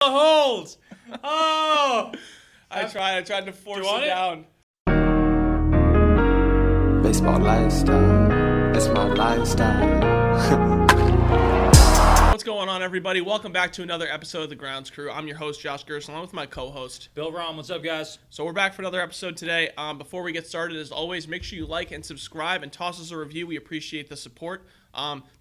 Hold. Oh. I tried to force it down. Baseball lifestyle, it's my lifestyle. What's going on, everybody? Welcome back to another episode of The Grounds Crew. I'm your host, Josh Gerson, along with my co-host, Bill Rom. What's up, guys? So we're back for another episode today. Before we get started, as always, make sure you like and subscribe and toss us a review. We appreciate the support.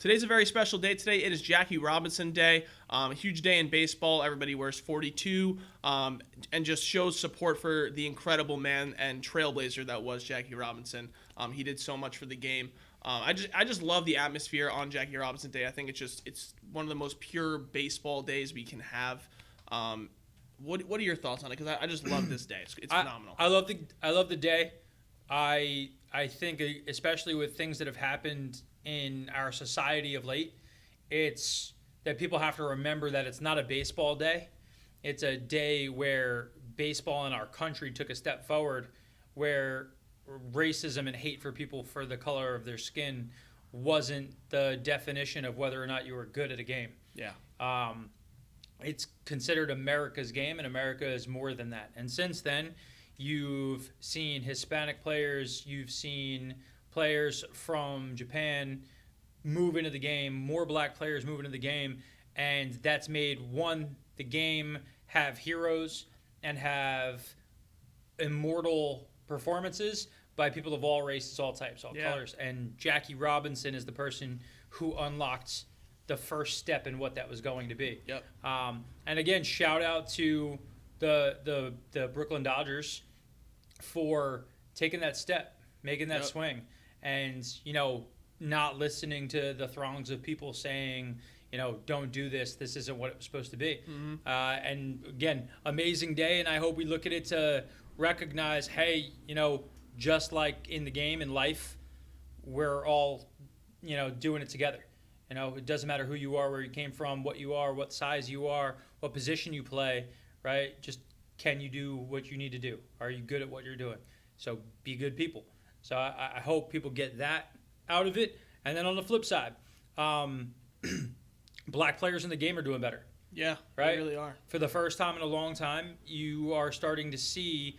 Today's a very special day. Today it is Jackie Robinson Day. A huge day in baseball. Everybody wears 42 and just shows support for the incredible man and trailblazer that was Jackie Robinson. He did so much for the game. I just love the atmosphere on Jackie Robinson Day. I think it's one of the most pure baseball days we can have. What are your thoughts on it? Because I just love this day. It's phenomenal. I love the day. I think especially with things that have happened in our society of late, it's that people have to remember that it's not a baseball day. It's a day where baseball in our country took a step forward, where racism and hate for people for the color of their skin wasn't the definition of whether or not you were good at a game. Yeah. It's considered America's game, and America is more than that. And since then, you've seen Hispanic players, you've seen players from Japan move into the game, more black players move into the game, and that's made, the game have heroes and have immortal performances by people of all races, all types, all colors. And Jackie Robinson is the person who unlocked the first step in what that was going to be. Yep. And again, shout out to the Brooklyn Dodgers for taking that step, making that swing, and not listening to the throngs of people saying, don't do this. This isn't what it was supposed to be. Mm-hmm. And again, amazing day, and I hope we look at it to recognize, hey, just like in the game, in life, we're all, doing it together. It doesn't matter who you are, where you came from, what you are, what size you are, what position you play, right? Just can you do what you need to do? Are you good at what you're doing? So be good people. So I hope people get that out of it. And then on the flip side, black players in the game are doing better. Yeah, right? They really are. For the first time in a long time, you are starting to see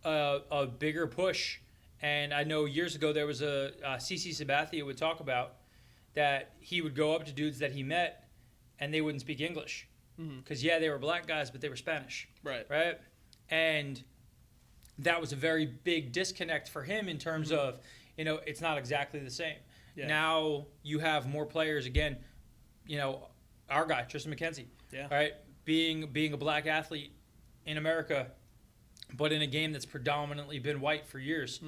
a bigger push. And I know years ago there was a CC Sabathia would talk about that he would go up to dudes that he met and they wouldn't speak English. Because, they were black guys, but they were Spanish. Right? And that was a very big disconnect for him in terms of, it's not exactly the same. Yeah. Now you have more players, again, our guy, Tristan McKenzie, right? Being a black athlete in America, but in a game that's predominantly been white for years,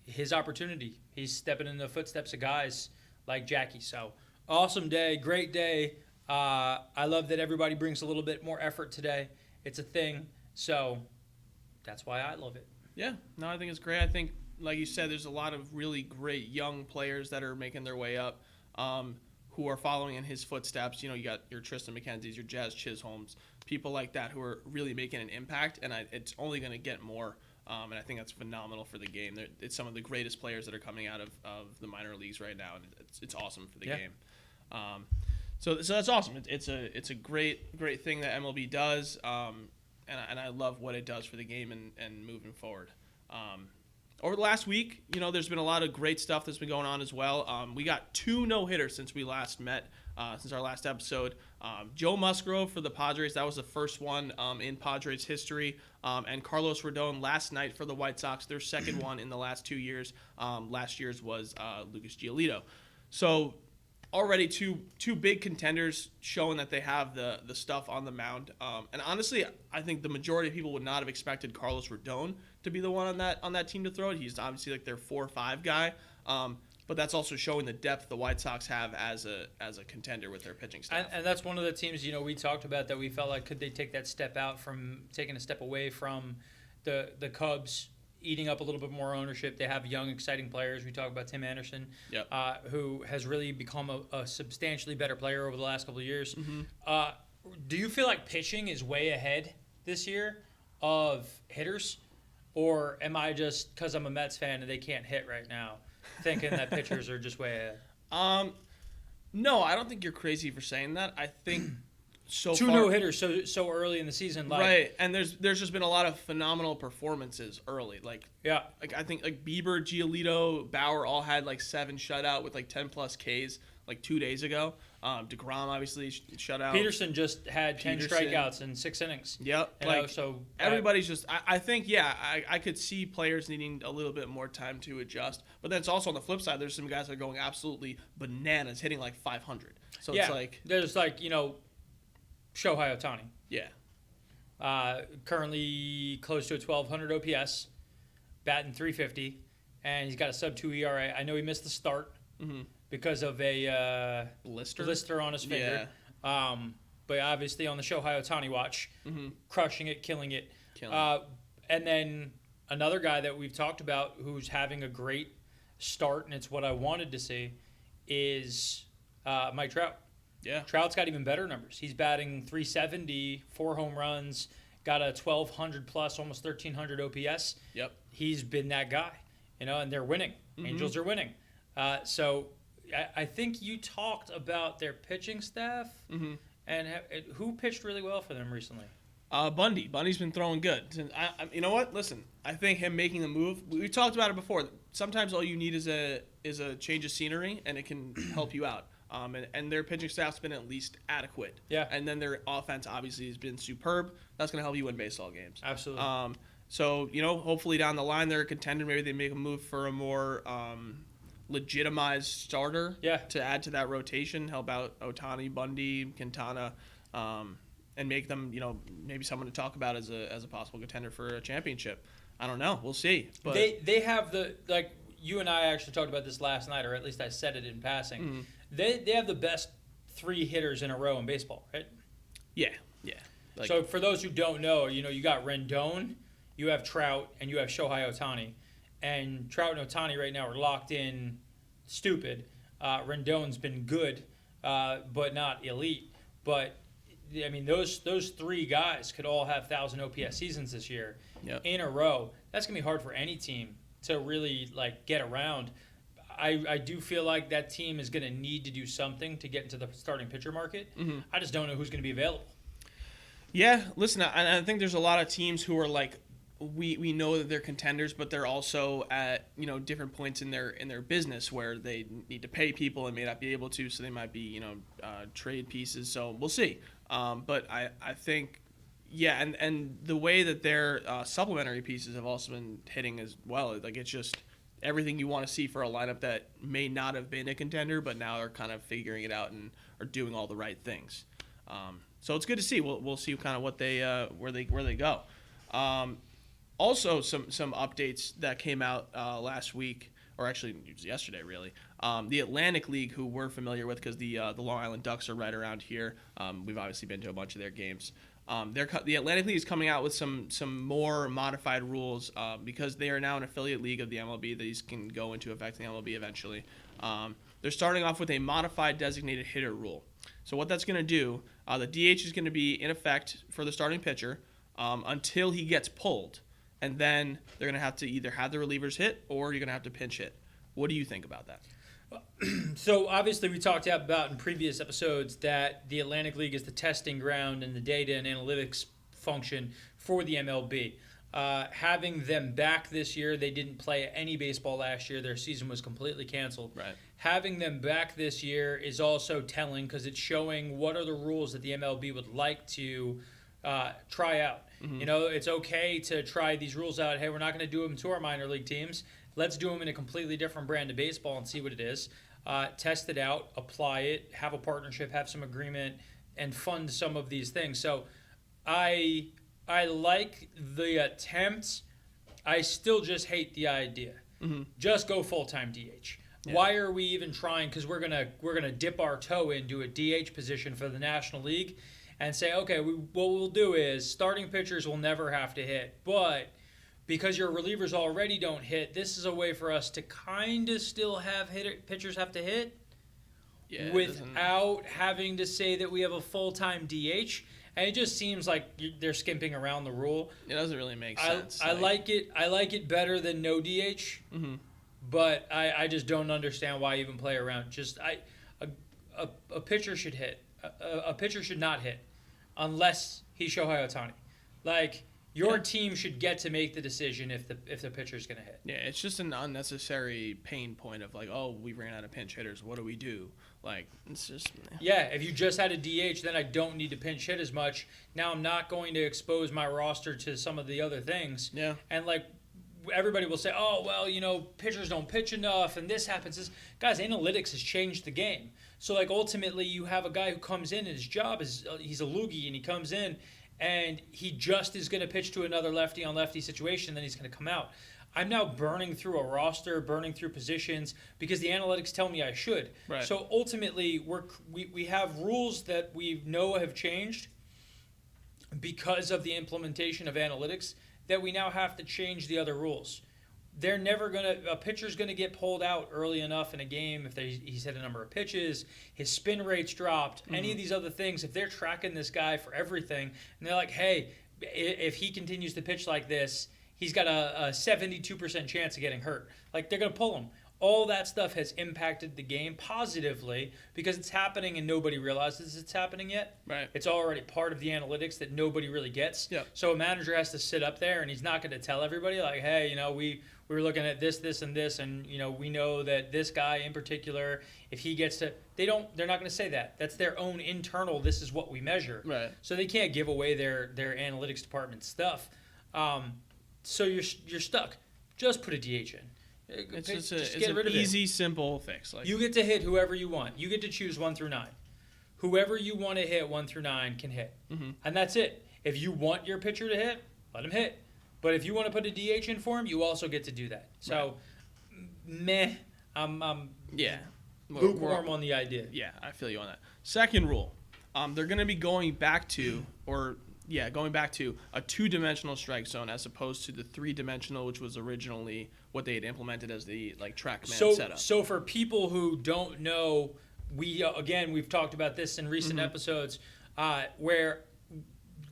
his opportunity, he's stepping in the footsteps of guys like Jackie. So awesome day, great day. I love that everybody brings a little bit more effort today. It's a thing, so that's why I love it. Yeah, no, I think it's great. I think, like you said, there's a lot of really great young players that are making their way up, who are following in his footsteps. You got your Tristan McKenzie's, your Jazz Chisholms, people like that who are really making an impact, and it's only going to get more. And I think that's phenomenal for the game. It's some of the greatest players that are coming out of the minor leagues right now, and it's awesome for the game. So that's awesome. It's a great thing that MLB does, and I love what it does for the game and moving forward. Over the last week, there's been a lot of great stuff that's been going on as well. We got 2 no-hitters since we last met, since our last episode. Joe Musgrove for the Padres, that was the first one in Padres history. And Carlos Rodon last night for the White Sox, their second one in the last 2 years. Last year's was Lucas Giolito. So already two big contenders showing that they have the stuff on the mound. And honestly, I think the majority of people would not have expected Carlos Rodon to be the one on that team to throw it. He's obviously like their 4 or 5 guy. But that's also showing the depth the White Sox have as a contender with their pitching staff. And that's one of the teams, we talked about that we felt like could they take that step out from taking a step away from the Cubs eating up a little bit more ownership. They have young, exciting players. We talk about Tim Anderson, who has really become a substantially better player over the last couple of years. Do you feel like pitching is way ahead this year of hitters? Or am I just, because I'm a Mets fan and they can't hit right now, thinking that pitchers are just way ahead? No, I don't think you're crazy for saying that. I think so two far. no hitters so early in the season. Like, Right, and there's just been a lot of phenomenal performances early. Like I think like Bieber, Giolito, Bauer all had like 7 shutout with like 10 plus Ks like 2 days ago. DeGrom obviously shut out. Peterson just had 10 strikeouts in 6 innings. Yep. So everybody's just I think I could see players needing a little bit more time to adjust. But then it's also on the flip side, there's some guys that are going absolutely bananas, hitting like 500. So it's like there's like, Shohei Ohtani. Yeah. Currently close to a 1200 OPS, batting 350, and he's got a sub-2 ERA. I know he missed the start because of a blister on his finger. Yeah. But obviously on the Shohei Ohtani watch, crushing it, killing it. And then another guy that we've talked about who's having a great start, and it's what I wanted to see, is Mike Trout. Yeah. Trout's got even better numbers. He's batting 370, 4 home runs, got a 1,200 plus, almost 1,300 OPS. Yep. He's been that guy, and they're winning. Angels are winning. So I think you talked about their pitching staff and who pitched really well for them recently. Bundy. Bundy's been throwing good. You know what? Listen, I think him making the move. We talked about it before. Sometimes all you need is a change of scenery, and it can help you out. And their pitching staff's been at least adequate. Yeah. And then their offense obviously has been superb. That's going to help you win baseball games. Absolutely. So, hopefully down the line they're a contender. Maybe they make a move for a more legitimized starter to add to that rotation, help out Ohtani, Bundy, Quintana, and make them, maybe someone to talk about as a possible contender for a championship. I don't know. We'll see. But they have you and I actually talked about this last night, or at least I said it in passing. They have the best 3 hitters in a row in baseball, right? Yeah. So for those who don't know, you got Rendon, you have Trout, and you have Shohei Ohtani. And Trout and Ohtani right now are locked in stupid. Rendon's been good, but not elite. But, I mean, those 3 guys could all have 1,000 OPS seasons this year in a row. That's going to be hard for any team to really, get around. I do feel like that team is going to need to do something to get into the starting pitcher market. I just don't know who's going to be available. Yeah, listen, I think there's a lot of teams who are we know that they're contenders, but they're also at different points in their business where they need to pay people and may not be able to, so they might be trade pieces. So we'll see. But I think and the way that their supplementary pieces have also been hitting as well, it's just everything you want to see for a lineup that may not have been a contender, but now are kind of figuring it out and are doing all the right things. So it's good to see. We'll see kind of what they where they go. Also, some updates that came out last week, or actually it was yesterday, really. The Atlantic League, who we're familiar with because the Long Island Ducks are right around here. We've obviously been to a bunch of their games. The Atlantic League is coming out with some more modified rules because they are now an affiliate league of the MLB. These can go into effect in the MLB eventually. They're starting off with a modified designated hitter rule. So what that's going to do, the DH is going to be in effect for the starting pitcher until he gets pulled. And then they're going to have to either have the relievers hit or you're going to have to pinch hit. What do you think about that? So obviously we talked about in previous episodes that the Atlantic League is the testing ground and the data and analytics function for the MLB. Having them back this year, they didn't play any baseball last year. Their season was completely canceled. Right. Having them back this year is also telling because it's showing what are the rules that the MLB would like to try out. It's okay to try these rules out. Hey, we're not going to do them to our minor league teams. Let's do them in a completely different brand of baseball and see what it is. Test it out, apply it, have a partnership, have some agreement, and fund some of these things. So I like the attempt. I still just hate the idea. Just go full-time DH. Yeah. Why are we even trying? Because we're gonna dip our toe into a DH position for the National League and say, okay, what we'll do is starting pitchers will never have to hit, but because your relievers already don't hit, this is a way for us to kind of still have pitchers have to hit without having to say that we have a full-time DH. And it just seems like they're skimping around the rule. It doesn't really make sense. I like it. I like it better than no DH, but I just don't understand why even play around. A pitcher should hit. A pitcher should not hit. unless he's Shohei Ohtani. Like, your team should get to make the decision if the pitcher's going to hit. Yeah, it's just an unnecessary pain point of like, oh, we ran out of pinch hitters. What do we do? Like, it's just... Yeah, if you just had a DH, then I don't need to pinch hit as much. Now I'm not going to expose my roster to some of the other things. Yeah. And, like, everybody will say, oh, well, you know, pitchers don't pitch enough, and this happens. Guys, analytics has changed the game. So, like, ultimately, you have a guy who comes in, and his job is he's a loogie, and he comes in, and he just is going to pitch to another lefty-on-lefty situation, then he's going to come out. I'm now burning through a roster, burning through positions, because the analytics tell me I should. Right. So, ultimately, we have rules that we know have changed because of the implementation of analytics that we now have to change the other rules. They're never a pitcher's gonna get pulled out early enough in a game if he's hit a number of pitches, his spin rate's dropped, any of these other things. If they're tracking this guy for everything, and they're like, hey, if he continues to pitch like this, he's got a 72% chance of getting hurt. Like, they're gonna pull him. All that stuff has impacted the game positively because it's happening and nobody realizes it's happening yet. Right. It's already part of the analytics that nobody really gets. Yep. So a manager has to sit up there and he's not going to tell everybody like, hey, you know, we were looking at this, and this, and, you know, we know that this guy in particular, if he gets to, they're not going to say that. That's their own internal, this is what we measure. Right. So they can't give away their analytics department stuff. So you're stuck. Just put a DH in. It's Just it's get an rid of easy, simple fix. Like, you get to hit whoever you want. You get to choose 1 through 9. Whoever you want to hit 1 through 9 can hit. Mm-hmm. And that's it. If you want your pitcher to hit, let him hit. But if you want to put a DH in for him, you also get to do that. So, meh. I'm yeah. lukewarm on the idea. Yeah, I feel you on that. Second rule, they're going to be going back to a 2-dimensional strike zone as opposed to the 3-dimensional, which was originally what they had implemented as the TrackMan setup. So for people who don't know, we've talked about this in recent episodes, where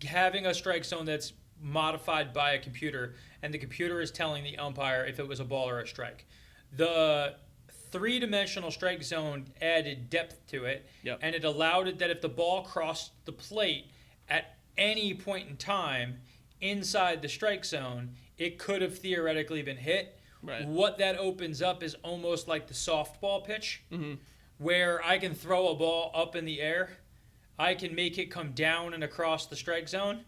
having a strike zone that's modified by a computer, and the computer is telling the umpire if it was a ball or a strike. The 3-dimensional strike zone added depth to it, and it allowed it that if the ball crossed the plate at any point in time inside the strike zone, it could have theoretically been hit. Right. What that opens up is almost like the softball pitch, where I can throw a ball up in the air, I can make it come down and across the strike zone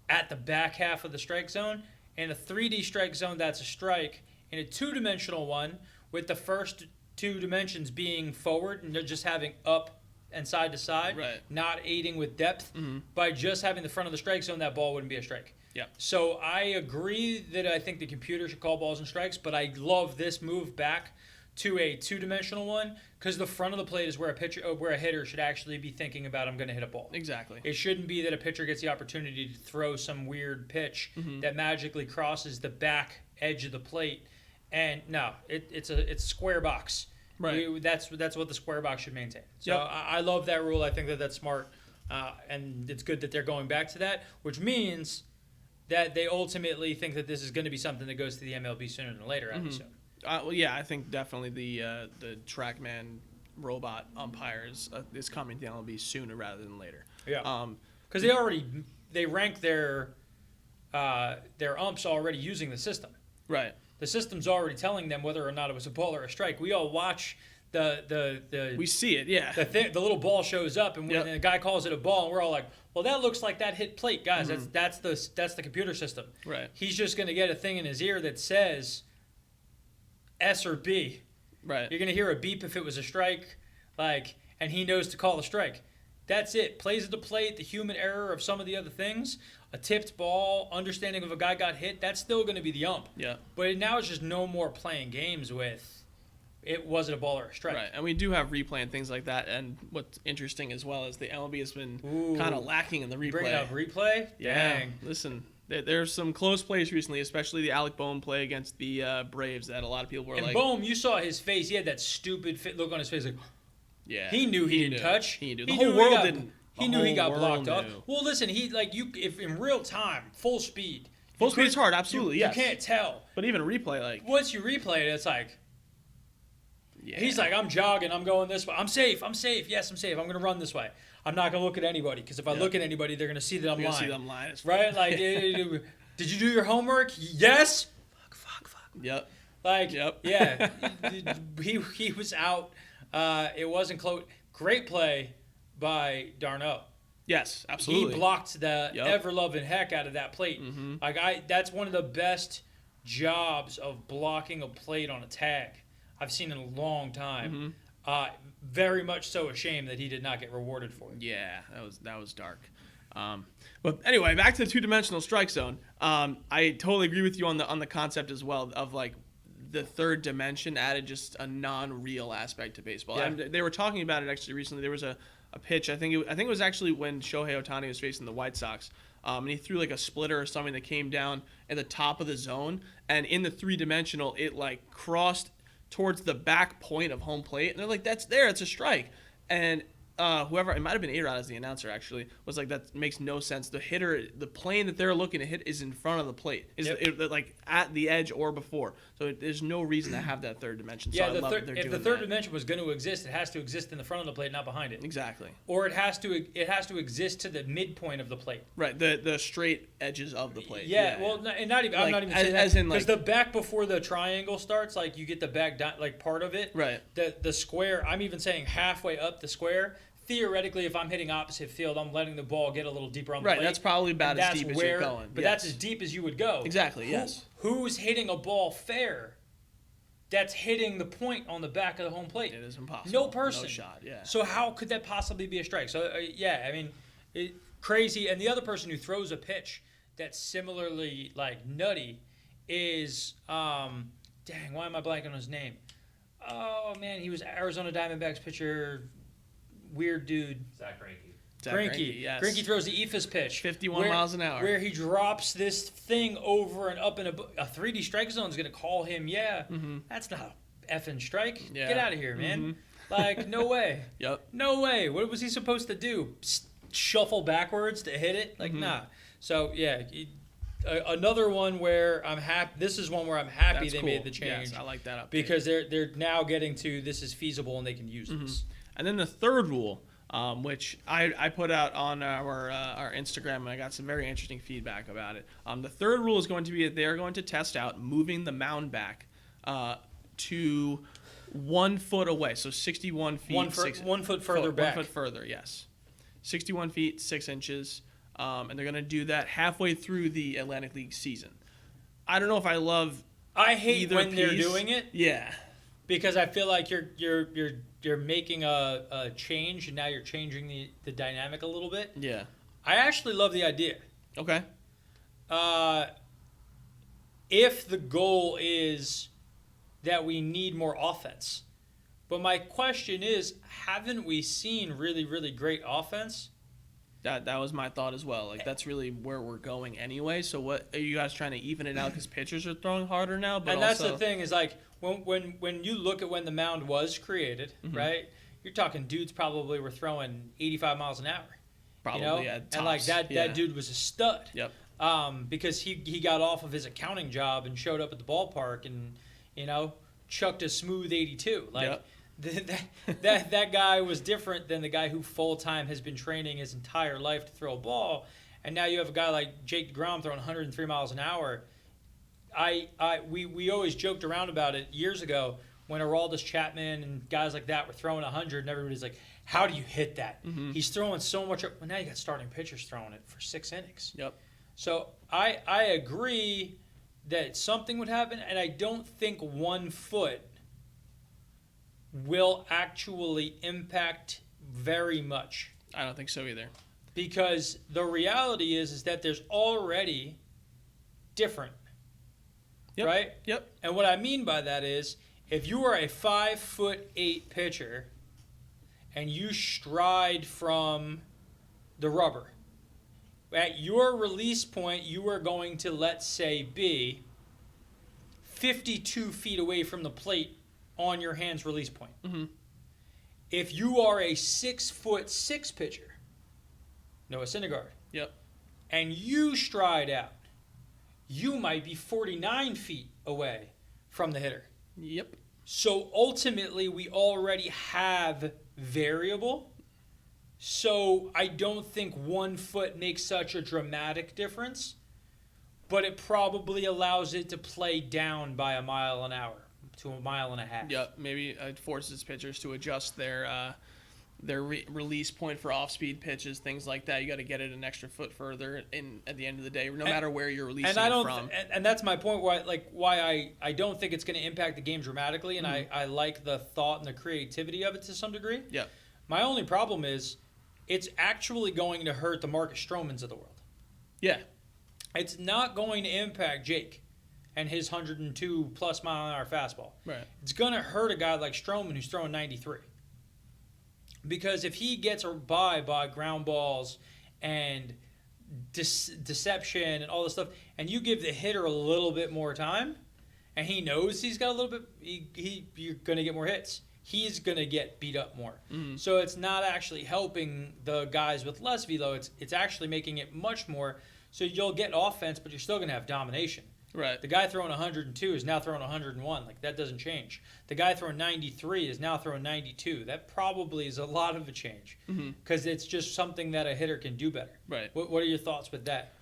at the back half of the strike zone. In a 3D strike zone, that's a strike. In a 2-dimensional one, with the first 2 dimensions being forward and just having up and side to side, not aiding with depth, by just having the front of the strike zone, that ball wouldn't be a strike. Yeah. So I agree that I think the computer should call balls and strikes, but I love this move back to a 2-dimensional one because the front of the plate is where a hitter should actually be thinking about, I'm going to hit a ball. Exactly. It shouldn't be that a pitcher gets the opportunity to throw some weird pitch that magically crosses the back edge of the plate. And no, it's a square box. Right. That's what the square box should maintain. So I love that rule. I think that's smart, and it's good that they're going back to that, which means that they ultimately think that this is going to be something that goes to the MLB sooner than later, I would assume. Well, yeah, I think definitely the TrackMan robot umpires is coming to the MLB sooner rather than later. Yeah. Because they rank their umps already using the system. Right. The system's already telling them whether or not it was a ball or a strike. We all watch the we see it, yeah. The little ball shows up, and when the guy calls it a ball, and we're all like, well, that looks like that hit plate, guys. That's the computer system. Right. He's just going to get a thing in his ear that says S or B. Right. You're going to hear a beep if it was a strike, and he knows to call a strike. That's it. Plays at the plate, the human error of some of the other things, a tipped ball, understanding if a guy got hit, that's still going to be the ump. Yeah. But now it's just no more playing games with was it a ball or a strike. Right, and we do have replay and things like that. And what's interesting as well is the MLB has been kind of lacking in the replay. Bringing up replay? Yeah. Dang. Listen, there's some close plays recently, especially the Alec Boehm play against the Braves that a lot of people were and Boehm, you saw his face. He had that stupid look on his face like, yeah, he knew he didn't touch. He knew. The whole world didn't. He knew he got blocked off. Well, listen, if in real time, full speed. Full speed is hard, absolutely, yes. You can't tell. But even replay, once you replay it, it's like, Yeah. He's like, I'm jogging. I'm going this way. I'm safe. Yes, I'm safe. I'm going to run this way. I'm not going to look at anybody because if I look at anybody, they're going to see that I'm You're gonna lying. see them lying. Right? Like, did you do your homework? Yes. Fuck. Yep. Like, Yep. yeah. he was out. It wasn't close. Great play by Darno. Yes, absolutely. He blocked the Yep. ever-loving heck out of that plate. Mm-hmm. Like that's one of the best jobs of blocking a plate on a tag I've seen in a long time. Mm-hmm. Very much so a shame that he did not get rewarded for it. Yeah, that was dark. But anyway, back to the two-dimensional strike zone. I totally agree with you on the concept as well of like the third dimension added just a non-real aspect to baseball. Yeah. And they were talking about it actually recently. There was a pitch. I think it was actually when Shohei Ohtani was facing the White Sox. And he threw like a splitter or something that came down at the top of the zone, and in the three-dimensional, it like crossed towards the back point of home plate, and they're like, "That's there, it's a strike." And whoever, it might have been A-Rod as the announcer actually, was like, "That makes no sense. The hitter, the plane that they're looking to hit is in front of the plate, like at the edge or before. So there's no reason to have that third dimension." Yeah, so I love that they're if the doing third that. dimension was going to exist, it has to exist in the front of the plate, not behind it. Exactly. Or it has to exist to the midpoint of the plate. Right, the straight edges of the plate. Yeah, well, and not even. I'm Like, not even saying as that in, like- because the back before the triangle starts, like you get the back like part of it. Right. The square. I'm even saying halfway up the square. Theoretically, if I'm hitting opposite field, I'm letting the ball get a little deeper on the Right, plate. that's probably about and as that's deep as where, you're going. But Yes. that's as deep as you would go. Exactly, yes. Who's hitting a ball fair? That's hitting the point on the back of the home plate. It is impossible. No person. No shot, yeah. So how could that possibly be a strike? So yeah, I mean, crazy. And the other person who throws a pitch that's similarly like nutty is dang, why am I blanking on his name? Oh man, he was Arizona Diamondbacks pitcher, weird dude. Zach Greinke. Greinke. Yes. Greinke throws the eephus pitch. 51 miles an hour. Where he drops this thing over and up in a 3D strike zone is going to call him, that's not a effing strike. Yeah. Get out of here, man. Like, no way. Yep. No way. What was he supposed to do? Shuffle backwards to hit it? Like, nah. So, yeah. Another one where I'm happy. This is one where I'm happy That's they cool. made the change. Yes, I like that update. Because they're now getting to this is feasible and they can use this. And then the third rule, which I put out on our Instagram, and I got some very interesting feedback about it. The third rule is going to be that they're going to test out moving the mound back to 1 foot away, so 61 feet. 1 foot further back. 1 foot further, yes. 61 feet, 6 inches. And they're going to do that halfway through the Atlantic League season. I don't know if I love I hate either when they're piece. doing it. Yeah. Because I feel like you're making a change, and now you're changing the dynamic a little bit. Yeah. I actually love the idea. Okay. If the goal is that we need more offense. But my question is, haven't we seen really, really great offense? That was my thought as well. Like, that's really where we're going anyway. So what are you guys trying to even it out because pitchers are throwing harder now? But And also, that's the thing is like when you look at when the mound was created, right? You're talking dudes probably were throwing 85 miles an hour. probably You know? yeah, And like tops. that dude was a stud. Yep. Because he got off of his accounting job and showed up at the ballpark and chucked a smooth 82. Like Yep. that guy was different than the guy who full time has been training his entire life to throw a ball, and now you have a guy like Jake DeGrom throwing 103 miles an hour. We always joked around about it years ago when Aroldis Chapman and guys like that were throwing 100, and everybody's like, "How do you hit that?" He's throwing so much. Well, now you got starting pitchers throwing it for 6 innings. Yep. So I agree that something would happen, and I don't think 1 foot will actually impact very much. I don't think so either. Because the reality is that there's already different, Yep. right? Yep. And what I mean by that is if you are a 5'8" pitcher and you stride from the rubber, at your release point, you are going to, let's say, be 52 feet away from the plate on your hand's release point. Mhm. If you are a 6'6" pitcher, Noah Syndergaard, Yep. and you stride out, you might be 49 feet away from the hitter. Yep. So ultimately, we already have variable. So I don't think 1 foot makes such a dramatic difference, but it probably allows it to play down by a mile an hour to a mile and a half. Yep, maybe it forces pitchers to adjust their release point for off-speed pitches, things like that. You got to get it an extra foot further at the end of the day, no matter where you're releasing it from. And that's my point. Why I don't think it's going to impact the game dramatically, and I like the thought and the creativity of it to some degree. Yeah. My only problem is it's actually going to hurt the Marcus Stromans of the world. Yeah. It's not going to impact Jake and his 102+ mile an hour fastball. Right. It's going to hurt a guy like Stroman who's throwing 93. Because if he gets by ground balls and deception and all this stuff, and you give the hitter a little bit more time, and he knows he's got a little bit, you're going to get more hits. He's going to get beat up more. Mm-hmm. So it's not actually helping the guys with less velo. It's actually making it much more. So you'll get offense, but you're still going to have domination. Right. The guy throwing 102 is now throwing 101. Like, that doesn't change. The guy throwing 93 is now throwing 92. That probably is a lot of a change because it's just something that a hitter can do better. Right. What are your thoughts with that?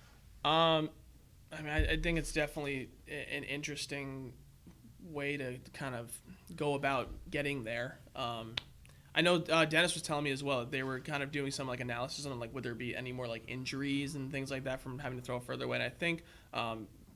I mean, I think it's definitely an interesting way to kind of go about getting there. I know Dennis was telling me as well that they were kind of doing some like analysis on like would there be any more like injuries and things like that from having to throw further away. And I think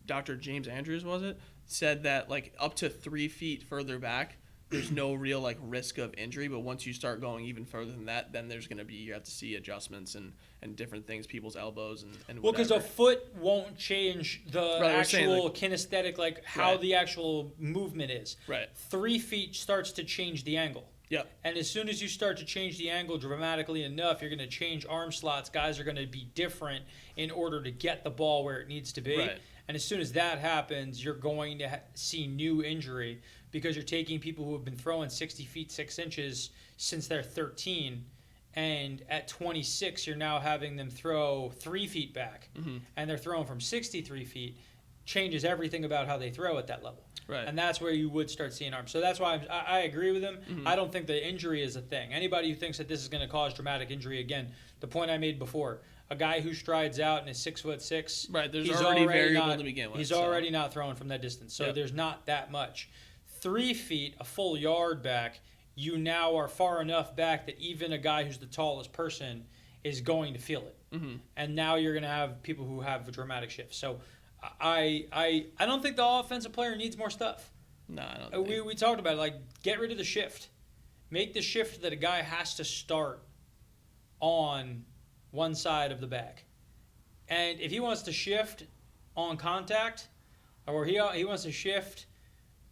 Dr. James Andrews, was it, said that like up to 3 feet further back, there's no real like risk of injury. But once you start going even further than that, then there's going to be, you have to see adjustments and different things, people's elbows and well, because a foot won't change the actual like, kinesthetic, like how the actual movement is. Right. 3 feet starts to change the angle. Yep. And as soon as you start to change the angle dramatically enough, you're going to change arm slots. Guys are going to be different in order to get the ball where it needs to be. Right. And as soon as that happens, you're going to see new injury because you're taking people who have been throwing 60 feet 6 inches since they're 13, and at 26, you're now having them throw 3 feet back, and they're throwing from 63 feet. Changes everything about how they throw at that level. Right. And that's where you would start seeing arms. So that's why I agree with him. I don't think the injury is a thing. Anybody who thinks that this is going to cause dramatic injury, again, the point I made before, a guy who strides out and is 6'6", right, there's he's already variable not, to begin with. He's already not throwing from that distance. So there's not that much. 3 feet, a full yard back, you now are far enough back that even a guy who's the tallest person is going to feel it. And now you're going to have people who have a dramatic shift. So I don't think the offensive player needs more stuff. No, I don't think. We talked about it, like, get rid of the shift. Make the shift that a guy has to start on one side of the bag. And if he wants to shift on contact, or he wants to shift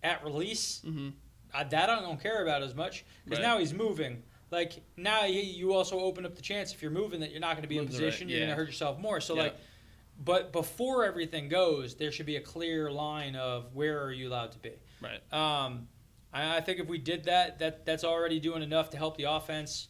at release, that I don't care about as much, because now he's moving. Like, now you also open up the chance, if you're moving, that you're not going to be in position, you're going to hurt yourself more. So, like, but before everything goes, there should be a clear line of where are you allowed to be. Right. I think if we did that's already doing enough to help the offense.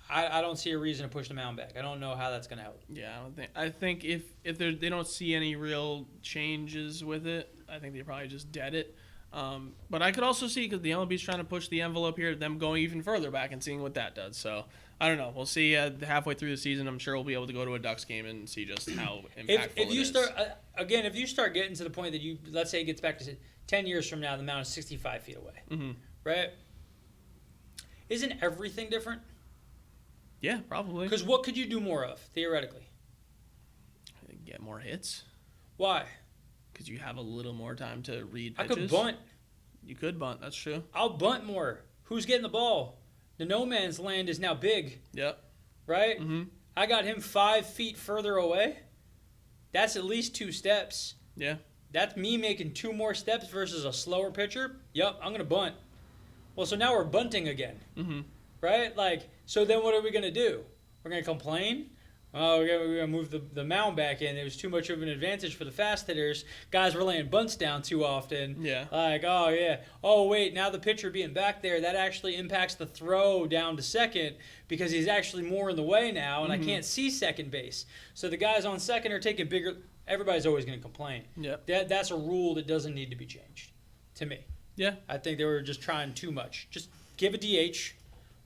I don't see a reason to push the mound back. I don't know how that's going to help. Yeah, I think if they don't see any real changes with it, I think they probably just dead it. But I could also see, because the MLB's trying to push the envelope here, them going even further back and seeing what that does. So I don't know. We'll see halfway through the season. I'm sure we'll be able to go to a Ducks game and see just how impactful if you it is. start again, if you start getting to the point that let's say it gets back to 10 years from now, the mound is 65 feet away, right? Isn't everything different? Yeah, probably. Because what could you do more of, theoretically? Get more hits. Why? Because you have a little more time to read pitches. I could bunt. You could bunt, that's true. I'll bunt more. Who's getting the ball? The no man's land is now big. Yep. Right? I got him 5 feet further away. That's at least 2 steps. Yeah. That's me making 2 more steps versus a slower pitcher. Yep, I'm going to bunt. Well, so now we're bunting again. Right? Like, so then what are we going to do? We're going to complain? Oh, we're going to move the mound back in. It was too much of an advantage for the fast hitters. Guys were laying bunts down too often. Yeah. Like, oh, yeah. Oh, wait, now the pitcher being back there, that actually impacts the throw down to second because he's actually more in the way now, and I can't see second base. So the guys on second are taking bigger – everybody's always going to complain. Yep. That's a rule that doesn't need to be changed, to me. Yeah. I think they were just trying too much. Just give a DH,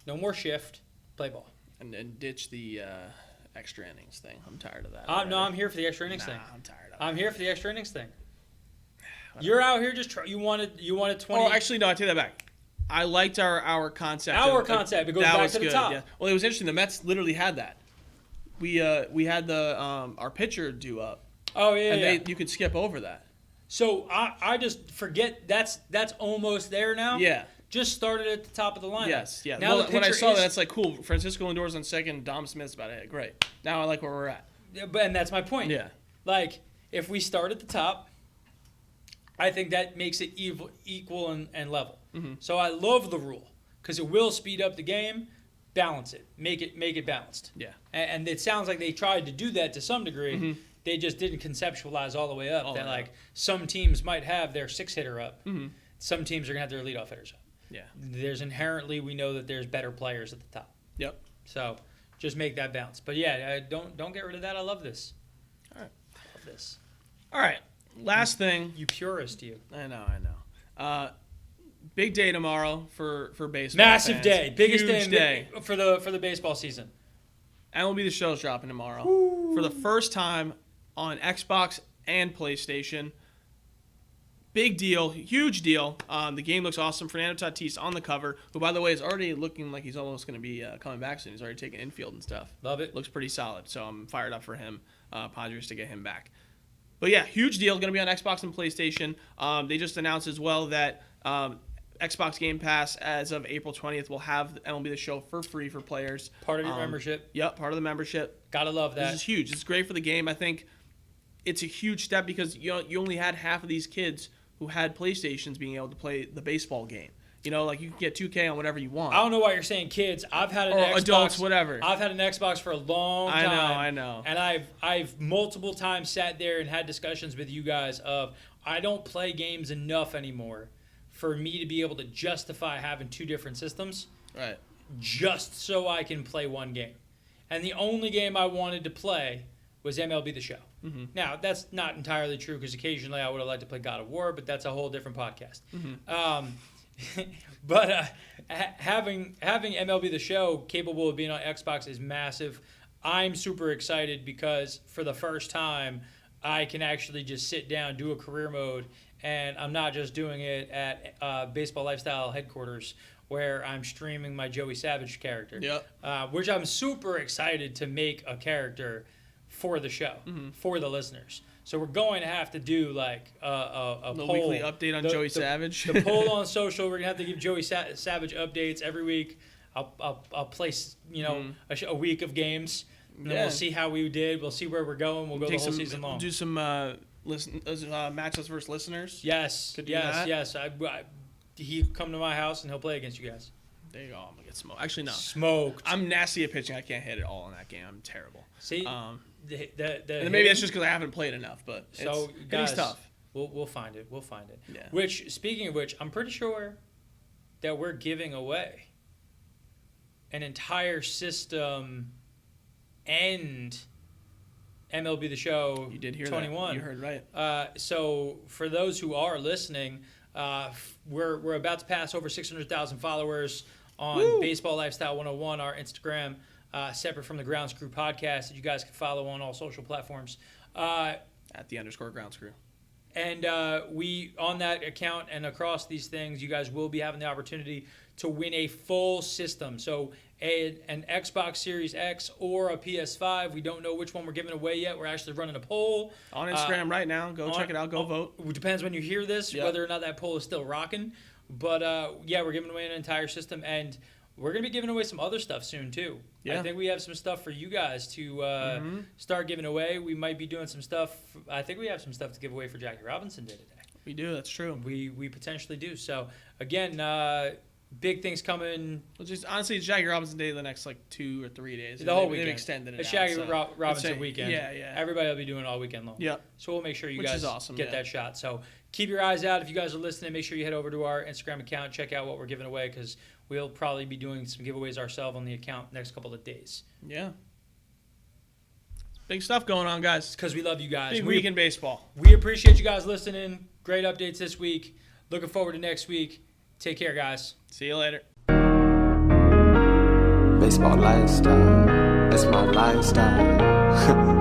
no more shift, play ball. And ditch the extra innings thing. I'm tired of that. No, I'm here for the extra innings thing. I'm tired of it. I'm here for the extra innings thing. You're out here just you wanted 20. Oh, actually, no, I take that back. I liked our concept. Our concept. It goes that back was to the good, top. Yeah. Well, it was interesting. The Mets literally had that. We had the our pitcher due up. Oh yeah, And you could skip over that. So I just forget that's almost there now. Yeah. Just started at the top of the lineup. Yes. Yeah. Now Well, the when I pitcher saw is, that, it's like cool. Francisco Lindor's on second. Dom Smith's about to hit. Great. Now I like where we're at. and that's my point. Yeah. Like if we start at the top, I think that makes it equal and level. Mm-hmm. So I love the rule because it will speed up the game, balance it, make it balanced. Yeah. And it sounds like they tried to do that to some degree. Mm-hmm. They just didn't conceptualize all the way up All that the way like some teams might have their 6-hitter up. Mm-hmm. Some teams are gonna have their leadoff hitters up. Yeah. There's inherently we know that there's better players at the top. Yep. So just make that balance. But yeah, don't get rid of that. I love this. All right. I love this. All right. Last thing. You purist, you. I know. Big day tomorrow for baseball. Massive fans. day, biggest Huge day for the baseball season. MLB The Show's dropping tomorrow for the first time on Xbox and PlayStation. Big deal, huge deal. The game looks awesome. Fernando Tatis on the cover, who, by the way, is already looking like he's almost going to be coming back soon. He's already taking infield and stuff. Love it. Looks pretty solid, so I'm fired up for him. Padres to get him back. But yeah, huge deal. Going to be on Xbox and PlayStation. They just announced as well that Xbox Game Pass, as of April 20th, will have MLB The Show for free for players. Part of your membership. Yep, part of the membership. Gotta love that. This is huge. It's great for the game. I think it's a huge step because you only had half of these kids who had PlayStations being able to play the baseball game. Like you can get 2K on whatever you want. I don't know why you're saying kids. I've had an Or Xbox. adults, whatever. I've had an Xbox for a long time. I know. And I've multiple times sat there and had discussions with you guys of I don't play games enough anymore for me to be able to justify having two different systems. Right. Just so I can play one game. And the only game I wanted to play was MLB The Show. Mm-hmm. Now, that's not entirely true because occasionally I would have liked to play God of War, but that's a whole different podcast. Mm-hmm. But having MLB The Show capable of being on Xbox is massive. I'm super excited because for the first time, I can actually just sit down, do a career mode, and I'm not just doing it at Baseball Lifestyle headquarters where I'm streaming my Joey Savage character. Yep. Which I'm super excited to make a character for the show, for the listeners. So we're going to have to do like a The poll. weekly update on Joey Savage. The poll on social. We're gonna have to give Joey Savage updates every week. I'll place a week of games. And then we'll see how we did. We'll see where we're going. We'll go the whole season long. Do some matchups versus listeners. Yes, Could do yes, that. yes. He come to my house and he'll play against you guys. There you go. I'm gonna get smoked. Actually, no. Smoked. I'm nasty at pitching. I can't hit it all in that game. I'm terrible. See, And the maybe that's just because I haven't played enough. But so guys, guys, tough. We'll find it. We'll find it. Yeah. Which, speaking of which, I'm pretty sure that we're giving away an entire system and MLB The Show. You did hear 21. that. You heard right. So for those who are listening, we're about to pass over 600,000 followers on Woo! Baseball Lifestyle 101, our Instagram, separate from the Ground Screw podcast that you guys can follow on all social platforms. At the _ground screw. And we, on that account and across these things, you guys will be having the opportunity to win a full system. So an Xbox Series X or a PS5. We don't know which one we're giving away yet. We're actually running a poll. On Instagram right now. Go check it out. Go vote. It depends when you hear this, Yep. whether or not that poll is still rocking. But, yeah, we're giving away an entire system. And we're going to be giving away some other stuff soon, too. Yeah. I think we have some stuff for you guys to start giving away. We might be doing some stuff. I think we have some stuff to give away for Jackie Robinson Day today. We do. That's true. We potentially do. So, again, big things coming. Well, just honestly, it's Jackie Robinson Day the next 2 or 3 days. The whole They've weekend. extended it It's out, Jackie so Robinson it's weekend. Yeah. Everybody will be doing it all weekend long. Yep. So we'll make sure you Which guys is awesome, get yeah. that shot. So keep your eyes out. If you guys are listening, make sure you head over to our Instagram account, check out what we're giving away, because we'll probably be doing some giveaways ourselves on the account next couple of days. Yeah. Big stuff going on, guys. Because we love you guys. Big week in baseball. We appreciate you guys listening. Great updates this week. Looking forward to next week. Take care, guys. See you later. Baseball lifestyle, it's my lifestyle.